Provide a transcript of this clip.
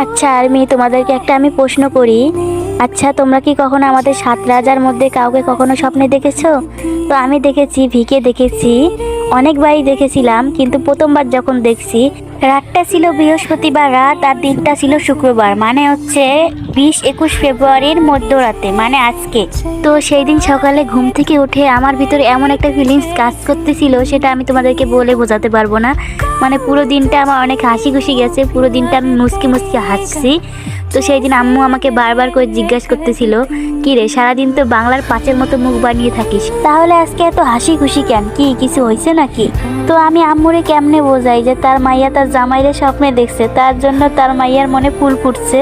আচ্ছা আর্মি, তোমাদেরকে একটা আমি প্রশ্ন করি। আচ্ছা, তোমরা কি কখনো আমাদের 7 রাজার মধ্যে কাউকে কখনো স্বপ্নে দেখেছো? তো আমি দেখেছি, ভিকে দেখেছি, অনেকবারই দেখেছিলাম, কিন্তু প্রথমবার যখন দেখছি, রাতটা ছিল বৃহস্পতিবার রাত আর দিনটা ছিল শুক্রবার, মানে হচ্ছে 20-21 ফেব্রুয়ারির মধ্যরাতে, মানে আজকে। তো সেই দিন সকালে ঘুম থেকে উঠে আমার ভিতরে এমন একটা ফিলিংস কাজ করতেছিল, সেটা আমি তোমাদেরকে বলে বোঝাতে পারবো না। মানে পুরো দিনটা আমার অনেক হাসি খুশি গেছে, পুরো দিনটা আমি মুসকি মুসকি হাসছি। তো সেই দিন আম্মু আমাকে বারবার করে জিজ্ঞাসা করতেছিল, কি রে, সারাদিন তো বাংলার পাঁচের মতো মুখ বানিয়ে থাকিস, তাহলে আজকে এত হাসি খুশি কেন, কি কিছু হয়েছে নাকি? তো আমি আম্মুরে কেমনে বোঝাই যে তার মাইয়া তার জামাইরে স্বপ্নে দেখছে, তার জন্য তার মাইয়ার মনে ফুল ফুটছে।